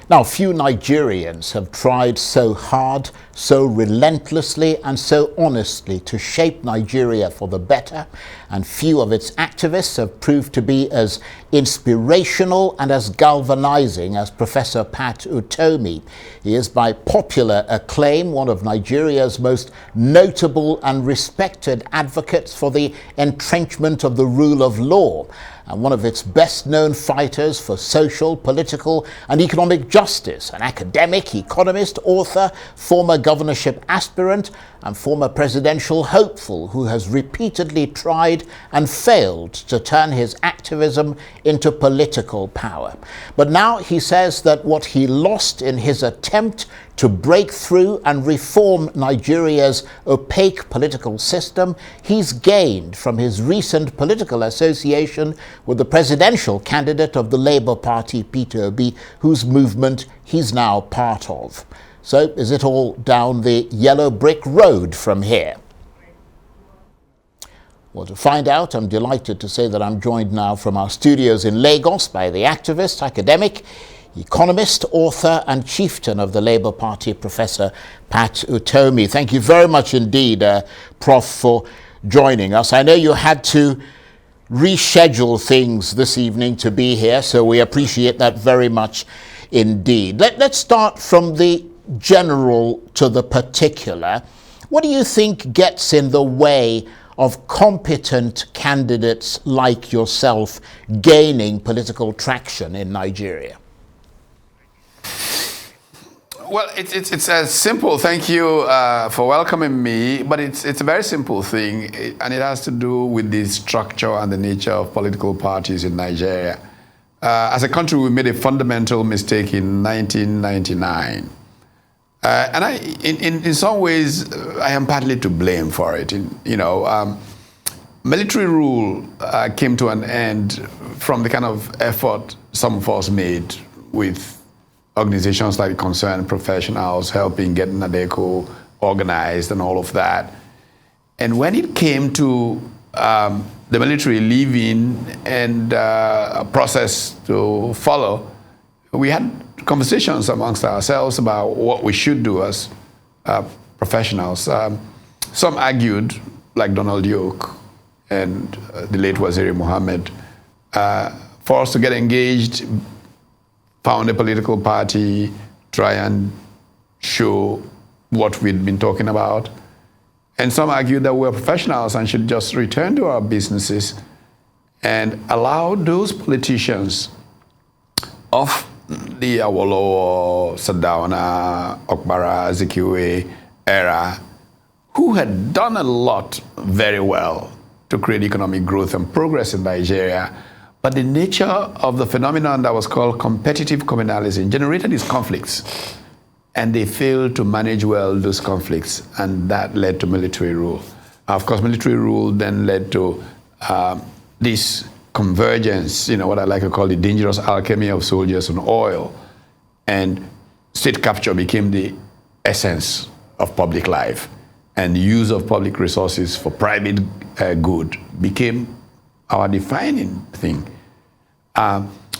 Now, few Nigerians have tried so hard, so relentlessly and so honestly to shape Nigeria for the better, and few of its activists have proved to be as inspirational and as galvanizing as Professor Pat Utomi. He is, by popular acclaim, one of Nigeria's most notable and respected advocates for the entrenchment of the rule of law, and one of its best-known fighters for social, political and economic justice, an academic, economist, author, former governorship aspirant and former presidential hopeful who has repeatedly tried and failed to turn his activism into political power. But now he says that what he lost in his attempt to break through and reform Nigeria's opaque political system, he's gained from his recent political association with the presidential candidate of the Labour Party, Peter Obi, whose movement he's now part of. So is it all down the yellow brick road from here? Well, to find out, I'm delighted to say that I'm joined now from our studios in Lagos by the activist, academic, economist, author and chieftain of the Labour Party, Professor Pat Utomi. Thank you very much indeed, Prof, for joining us. I know you had to reschedule things this evening to be here, so we appreciate that very much indeed. Let's start from the general to the particular. What do you think gets in the way of competent candidates like yourself gaining political traction in Nigeria? Well, it's a simple, thank you for welcoming me, but it's a very simple thing, and it has to do with the structure and the nature of political parties in Nigeria. As a country, we made a fundamental mistake in 1999. And in some ways, I am partly to blame for it. Military rule came to an end from the kind of effort some of us made with organizations like Concerned Professionals helping get NADECO organized and all of that. And when it came to the military leaving and a process to follow, we had conversations amongst ourselves about what we should do as professionals. Some argued, like Donald Duke and the late Waziri Mohammed, for us to get engaged, found a political party, try and show what we'd been talking about. And some argued that we're professionals and should just return to our businesses and allow those politicians of the Awolowo, Sardauna, Okpara, Azikiwe era, who had done a lot very well to create economic growth and progress in Nigeria. But the nature of the phenomenon that was called competitive communalism generated these conflicts. And they failed to manage well those conflicts, and that led to military rule. Of course, military rule then led to this convergence, what I like to call the dangerous alchemy of soldiers and oil. And state capture became the essence of public life. And use of public resources for private good became our defining thing.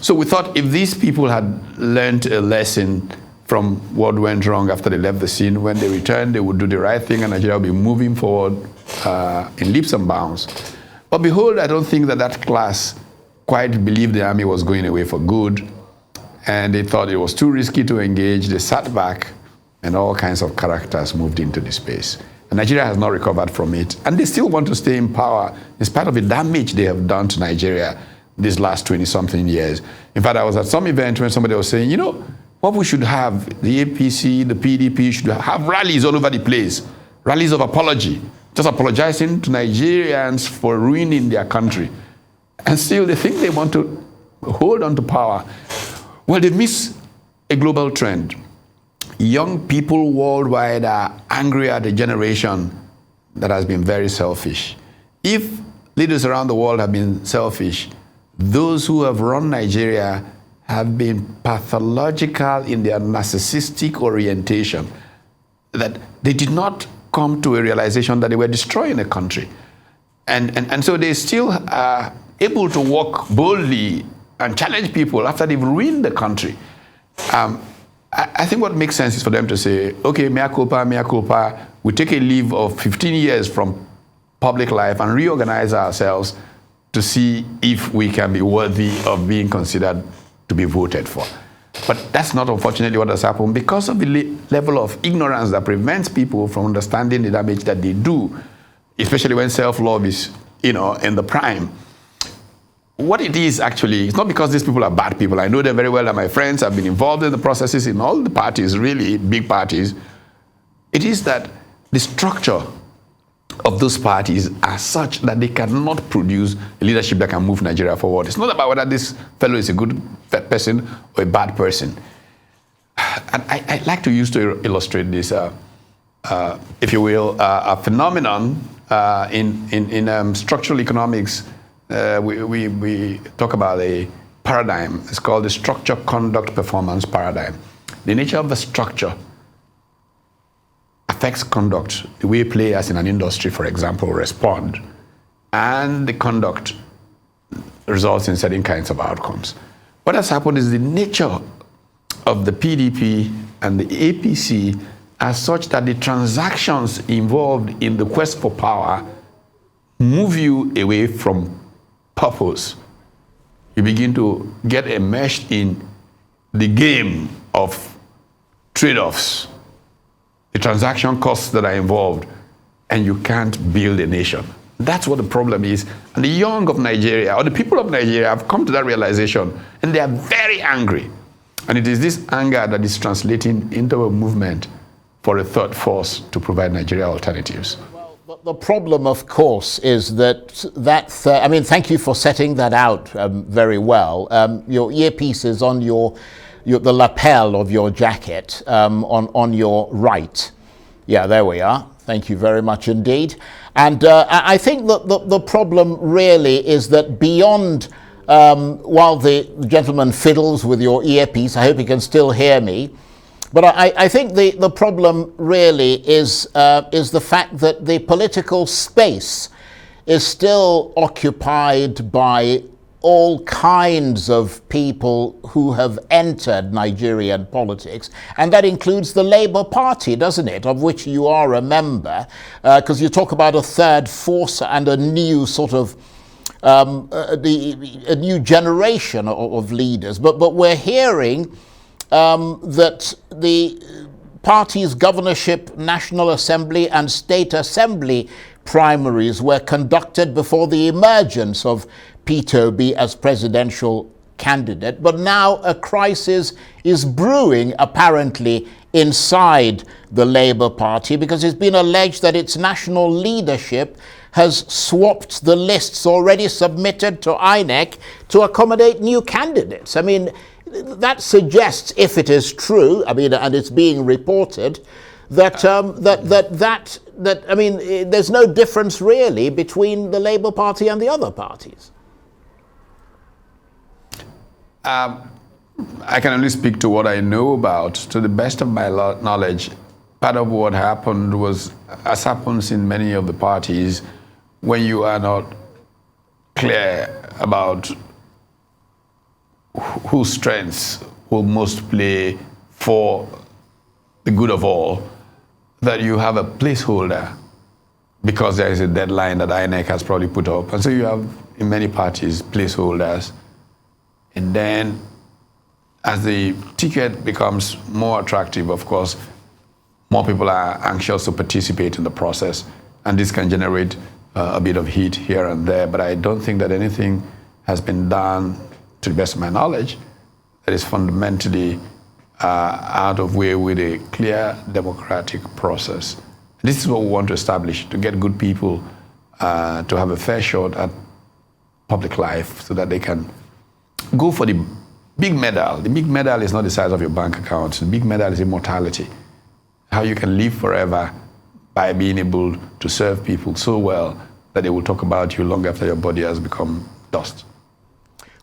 So we thought if these people had learned a lesson from what went wrong after they left the scene, when they returned, they would do the right thing and Nigeria would be moving forward in leaps and bounds. But behold, I don't think that class quite believed the army was going away for good, and they thought it was too risky to engage. They sat back, and all kinds of characters moved into the space. And Nigeria has not recovered from it, and they still want to stay in power in spite of the damage they have done to Nigeria these last 20-something years. In fact, I was at some event when somebody was saying, what we should have, the APC, the PDP should have rallies all over the place, rallies of apology, just apologizing to Nigerians for ruining their country. And still they think they want to hold on to power. Well, they miss a global trend. Young people worldwide are angry at a generation that has been very selfish. If leaders around the world have been selfish, those who have run Nigeria have been pathological in their narcissistic orientation, that they did not come to a realization that they were destroying a country. And so they still are able to walk boldly and challenge people after they've ruined the country. I think what makes sense is for them to say, okay, mea culpa, we take a leave of 15 years from public life and reorganize ourselves to see if we can be worthy of being considered to be voted for. But that's not unfortunately what has happened because of the level of ignorance that prevents people from understanding the damage that they do, especially when self-love is, in the prime. What it is actually, it's not because these people are bad people. I know them very well, and my friends have been involved in the processes in all the parties, really big parties. It is that the structure of those parties are such that they cannot produce a leadership that can move Nigeria forward. It's not about whether this fellow is a good person or a bad person. And I like to use to illustrate this, if you will, a phenomenon in structural economics. We talk about a paradigm. It's called the structure, conduct, performance paradigm. The nature of the structure affects conduct, the way players in an industry, for example, respond, and the conduct results in certain kinds of outcomes. What has happened is the nature of the PDP and the APC are such that the transactions involved in the quest for power move you away from purpose. You begin to get enmeshed in the game of trade-offs, the transaction costs that are involved, and you can't build a nation. That's what the problem is. And the young of Nigeria, or the people of Nigeria, have come to that realization, and they are very angry. And it is this anger that is translating into a movement for a third force to provide Nigeria alternatives. Well, the problem, of course, is that thank you for setting that out very well. Your earpiece is on the lapel of your jacket on your right. Yeah, there we are. Thank you very much indeed. And I think that the problem really is that beyond, while the gentleman fiddles with your earpiece, I hope he can still hear me, but I think the problem really is the fact that the political space is still occupied by all kinds of people who have entered Nigerian politics, and that includes the Labour Party, doesn't it, of which you are a member, because you talk about a third force and a new sort of a new generation of leaders, but we're hearing that the party's governorship, National Assembly and State Assembly primaries were conducted before the emergence of Peter Obi as presidential candidate. But now a crisis is brewing, apparently, inside the Labour Party, because it's been alleged that its national leadership has swapped the lists already submitted to INEC to accommodate new candidates. I mean, that suggests, if it is true, and it's being reported, that there's no difference really between the Labour Party and the other parties. I can only speak to what I know about. To the best of my knowledge, part of what happened was, as happens in many of the parties, when you are not clear about whose strengths will most play for the good of all, that you have a placeholder because there is a deadline that INEC has probably put up. And so you have, in many parties, placeholders. And then as the ticket becomes more attractive, of course, more people are anxious to participate in the process. And this can generate a bit of heat here and there. But I don't think that anything has been done, to the best of my knowledge, that is fundamentally out of way with a clear democratic process. This is what we want to establish, to get good people to have a fair shot at public life so that they can go for the big medal. The big medal is not the size of your bank account. The big medal is immortality. How you can live forever by being able to serve people so well that they will talk about you long after your body has become dust.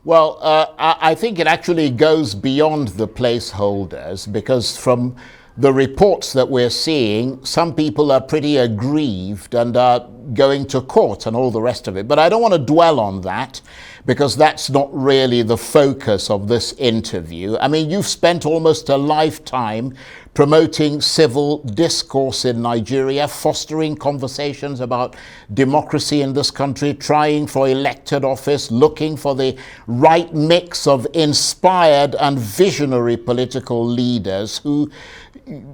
Well, I think it actually goes beyond the placeholders, because from the reports that we're seeing, some people are pretty aggrieved and are going to court and all the rest of it. But I don't want to dwell on that, because that's not really the focus of this interview. I mean, you've spent almost a lifetime promoting civil discourse in Nigeria, fostering conversations about democracy in this country, trying for elected office, looking for the right mix of inspired and visionary political leaders who,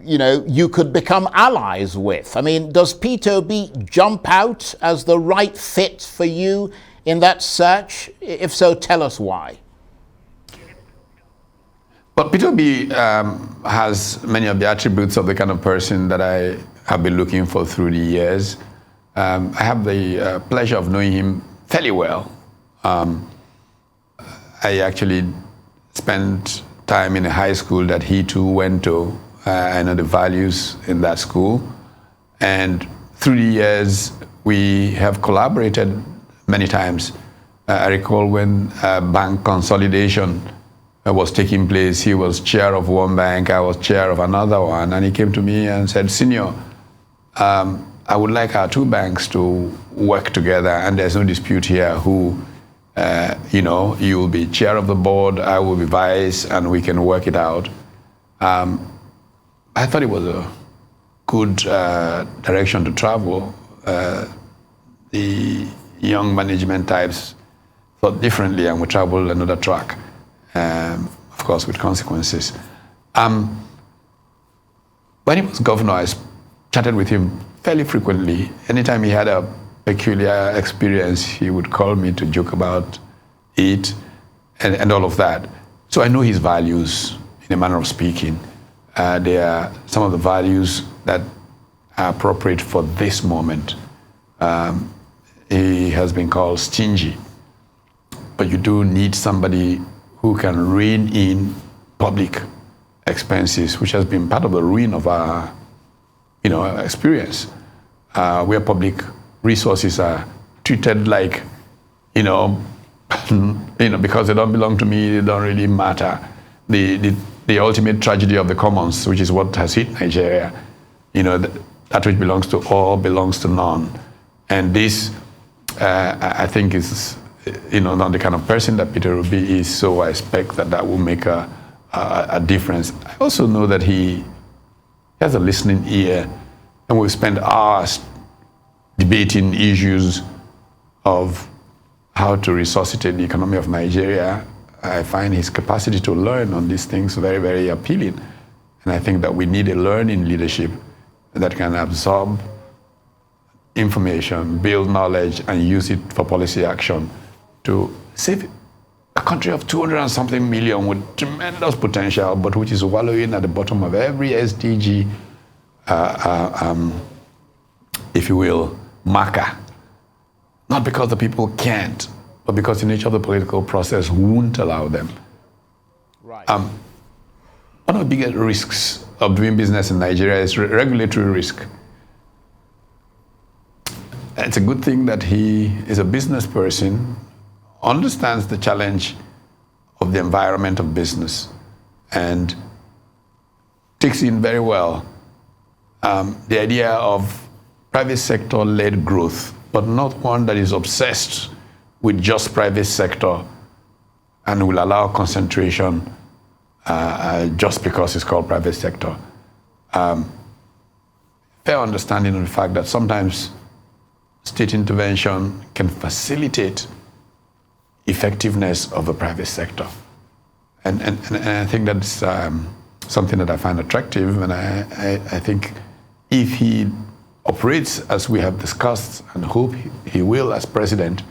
you know, you could become allies with. I mean, does Peter Obi jump out as the right fit for you in that search? If so, tell us why. But Peter Obi has many of the attributes of the kind of person that I have been looking for through the years. I have the pleasure of knowing him fairly well. I actually spent time in a high school that he too went to. I know the values in that school. And through the years, we have collaborated many times. I recall when bank consolidation was taking place, he was chair of one bank, I was chair of another one, and he came to me and said, "Senior, I would like our two banks to work together, and there's no dispute here who, you know, you will be chair of the board, I will be vice, and we can work it out." I thought it was a good direction to travel. The young management types thought differently, and we traveled another track. Of course, with consequences. When he was governor, I chatted with him fairly frequently. Anytime he had a peculiar experience, he would call me to joke about it and all of that. So I know his values, in a manner of speaking. They are some of the values that are appropriate for this moment. He has been called stingy, but you do need somebody who can rein in public expenses, which has been part of the ruin of our, you know, experience, where public resources are treated like, you know, because they don't belong to me, they don't really matter. The ultimate tragedy of the commons, which is what has hit Nigeria, you know, that which belongs to all belongs to none. And this, I think, is, you know, not the kind of person that Peter Obi is, so I expect that will make a difference. I also know that he has a listening ear, and we've spent hours debating issues of how to resuscitate the economy of Nigeria. I find his capacity to learn on these things very, very appealing. And I think that we need a learning leadership that can absorb information, build knowledge, and use it for policy action to save a country of 200 and something million with tremendous potential, but which is wallowing at the bottom of every SDG, if you will, marker. Not because the people can't, but because the nature of the political process won't allow them. Right. One of the biggest risks of doing business in Nigeria is regulatory risk. It's a good thing that he is a business person, understands the challenge of the environment of business, and takes in very well the idea of private sector-led growth, but not one that is obsessed with just private sector and will allow concentration just because it's called private sector. Fair understanding of the fact that sometimes state intervention can facilitate effectiveness of the private sector. And I think that's something that I find attractive, and I think if he operates as we have discussed and hope he will as president,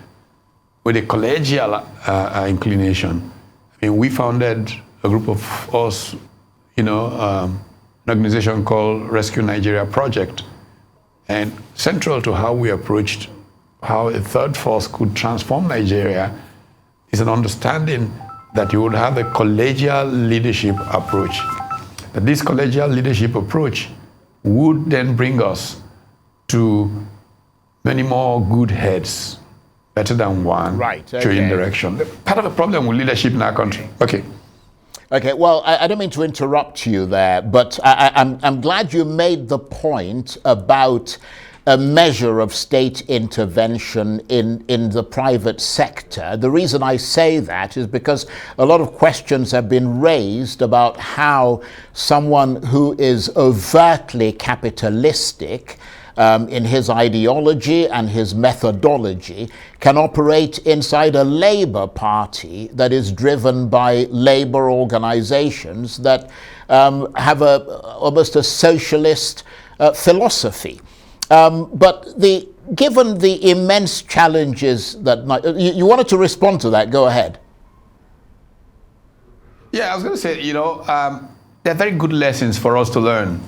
with a collegial inclination. I mean, we founded a group of us, you know, an organization called Rescue Nigeria Project. And central to how we approached how a third force could transform Nigeria is an understanding that you would have a collegial leadership approach. That this collegial leadership approach would then bring us to many more good heads, better than one, right, okay. Showing direction. Part of the problem with leadership in our country. Okay, well, I don't mean to interrupt you there, but I'm glad you made the point about a measure of state intervention in the private sector. The reason I say that is because a lot of questions have been raised about how someone who is overtly capitalistic in his ideology and his methodology can operate inside a Labour Party that is driven by labour organisations that have almost a socialist philosophy. But given the immense challenges that you wanted to respond to that, go ahead. Yeah, I was going to say, there are very good lessons for us to learn.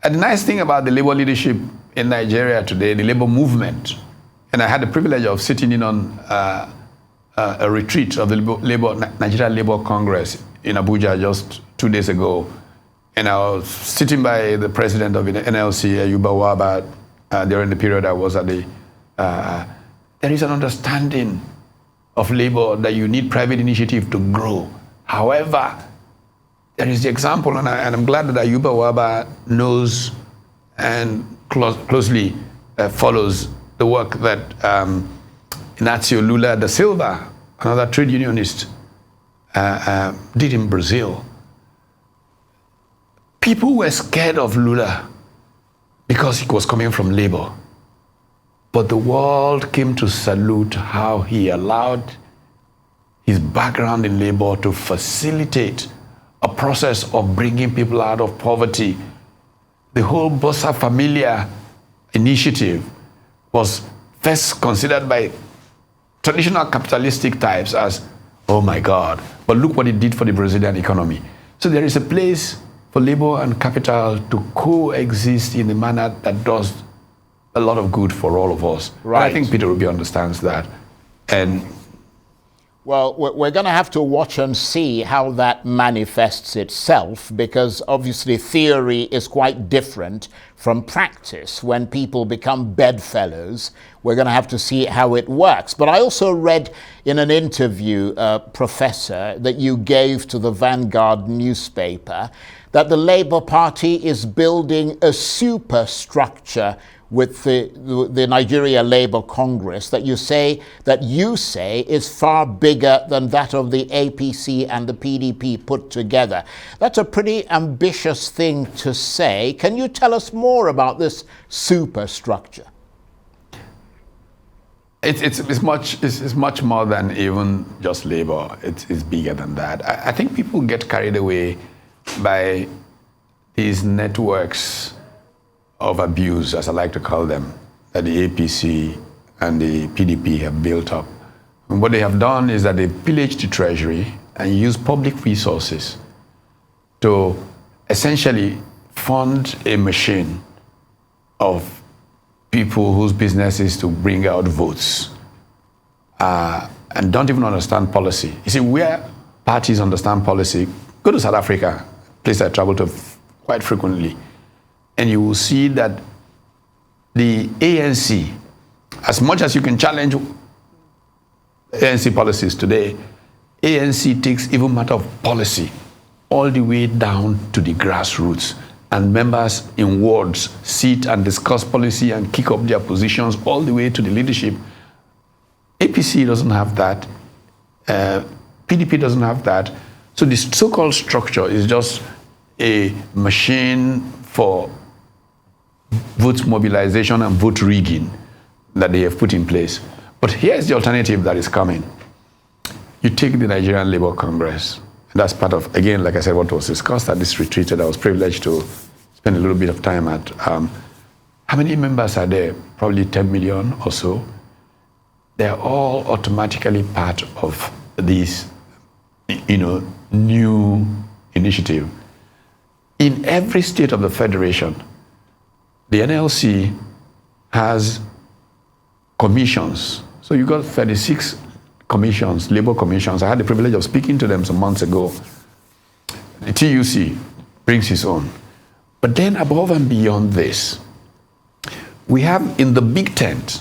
And the nice thing about the labor leadership in Nigeria today, the labor movement, and I had the privilege of sitting in on a retreat of the Nigeria Labour Congress in Abuja just 2 days ago. And I was sitting by the president of the NLC, Ayuba Waba, during the period I was at the, there is an understanding of labor that you need private initiative to grow. However, there is the example, and I'm glad that Ayuba Waba knows and closely follows the work that Inácio Lula da Silva, another trade unionist, did in Brazil. People were scared of Lula because he was coming from labor. But the world came to salute how he allowed his background in labor to facilitate a process of bringing people out of poverty. The whole Bossa Familia initiative was first considered by traditional capitalistic types as, oh my God, but look what it did for the Brazilian economy. So there is a place for labor and capital to coexist in a manner that does a lot of good for all of us. Right. And I think Peter Obi understands that. And well, we're going to have to watch and see how that manifests itself, because obviously theory is quite different from practice. When people become bedfellows, we're going to have to see how it works. But I also read in an interview, Professor, that you gave to the Vanguard newspaper, that the Labour Party is building a superstructure with the Nigeria Labour Congress that you say is far bigger than that of the APC and the PDP put together. That's a pretty ambitious thing to say. Can you tell us more about this superstructure? It's much more than even just labor. It's bigger than that. I think people get carried away by these networks of abuse, as I like to call them, that the APC and the PDP have built up. And what they have done is that they pillaged the treasury and used public resources to essentially fund a machine of people whose business is to bring out votes and don't even understand policy. You see, where parties understand policy, go to South Africa, a place I travel to quite frequently, and you will see that the ANC, as much as you can challenge ANC policies today, ANC takes even matter of policy all the way down to the grassroots. And members in wards sit and discuss policy and kick up their positions all the way to the leadership. APC doesn't have that. PDP doesn't have that. So this so-called structure is just a machine for vote mobilization and vote rigging that they have put in place. But here's the alternative that is coming. You take the Nigerian Labour Congress. And that's part of, again, like I said, what was discussed at this retreat that I was privileged to spend a little bit of time at. How many members are there? Probably 10 million or so. They're all automatically part of this, new initiative. In every state of the federation, the NLC has commissions. So you got 36 commissions, labor commissions. I had the privilege of speaking to them some months ago. The TUC brings its own. But then above and beyond this, we have in the big tent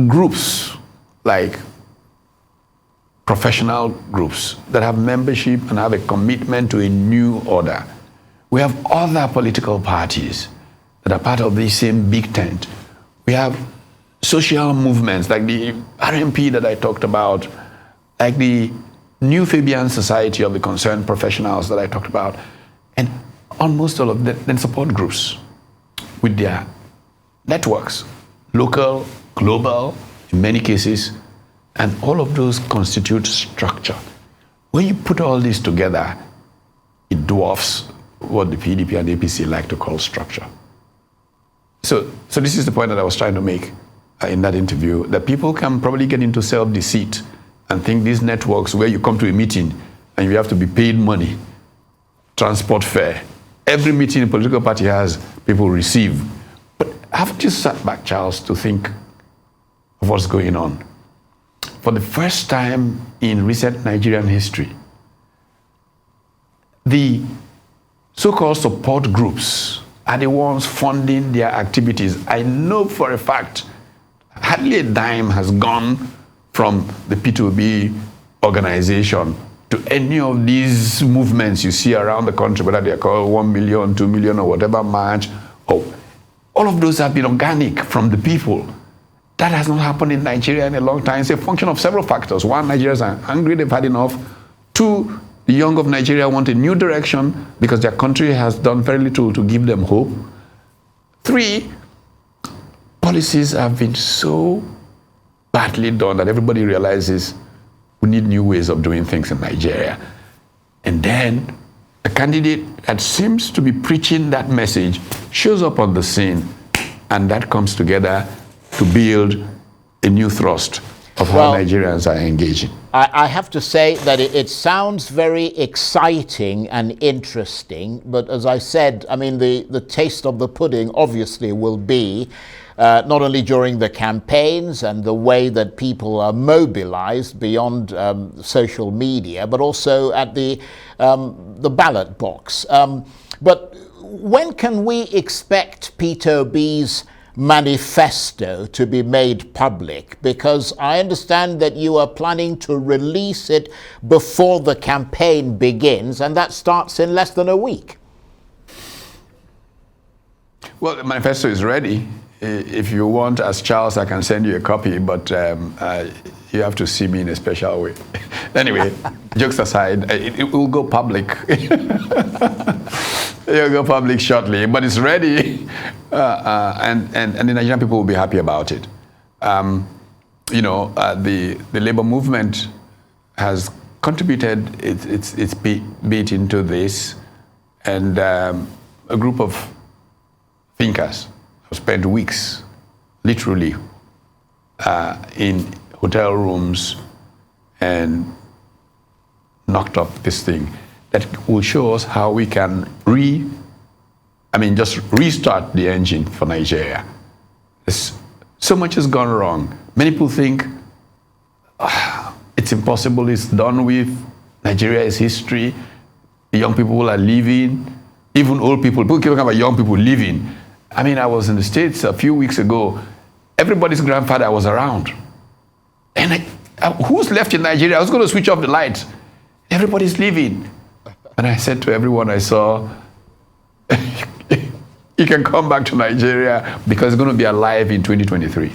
groups like professional groups that have membership and have a commitment to a new order. We have other political parties that are part of the same big tent. We have social movements like the RMP that I talked about, like the New Fabian Society of the Concerned Professionals that I talked about, and almost all of them, then support groups with their networks, local, global, in many cases, and all of those constitute structure. When you put all this together, it dwarfs what the PDP and the APC like to call structure. So this is the point that I was trying to make in that interview, that people can probably get into self-deceit and think these networks where you come to a meeting and you have to be paid money, transport fare, every meeting a political party has, people receive. But haven't you sat back, Charles, to think of what's going on? For the first time in recent Nigerian history, the so-called support groups are the ones funding their activities. I know for a fact hardly a dime has gone from the Peter Obi organization to any of these movements you see around the country, whether they're called 1 million, 2 million, or whatever march. All of those have been organic from the people. That has not happened in Nigeria in a long time. It's a function of several factors. One, Nigerians are hungry, they've had enough. Two, the young of Nigeria want a new direction because their country has done very little to give them hope. Three, policies have been so badly done that everybody realizes we need new ways of doing things in Nigeria. And then a candidate that seems to be preaching that message shows up on the scene, and that comes together to build a new thrust of how Nigerians are engaging. I have to say that it sounds very exciting and interesting, but as I said, I mean, the taste of the pudding obviously will be not only during the campaigns and the way that people are mobilized beyond social media, but also at the ballot box. But when can we expect Peter Obi's manifesto to be made public? Because I understand that you are planning to release it before the campaign begins, and that starts in less than a week. Well, the manifesto is ready. If you want, as Charles, I can send you a copy, but you have to see me in a special way. Anyway, jokes aside, it will go public. It will go public shortly, but it's ready, and the Nigerian people will be happy about it. The labor movement has contributed its bit into this, and a group of thinkers have spent weeks, literally, in hotel rooms and knocked up this thing that will show us how we can just restart the engine for Nigeria. So much has gone wrong. Many people think it's impossible, it's done with, Nigeria is history, the young people are leaving, even old people keep talking about young people leaving. I mean, I was in the States a few weeks ago, everybody's grandfather was around. And who's left in Nigeria? I was going to switch off the lights. Everybody's leaving. And I said to everyone I saw, you can come back to Nigeria because it's going to be alive in 2023.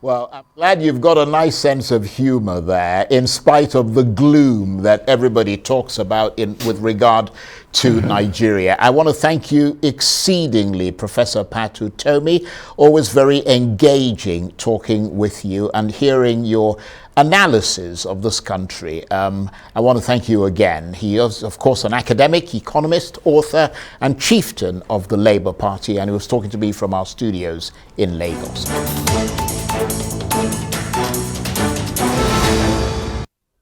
Well, I'm glad you've got a nice sense of humor there, in spite of the gloom that everybody talks about with regard to Nigeria. I want to thank you exceedingly, Professor Pat Utomi. Always very engaging talking with you and hearing your analysis of this country. I want to thank you again. He is, of course, an academic, economist, author, and chieftain of the Labour Party, and he was talking to me from our studios in Lagos.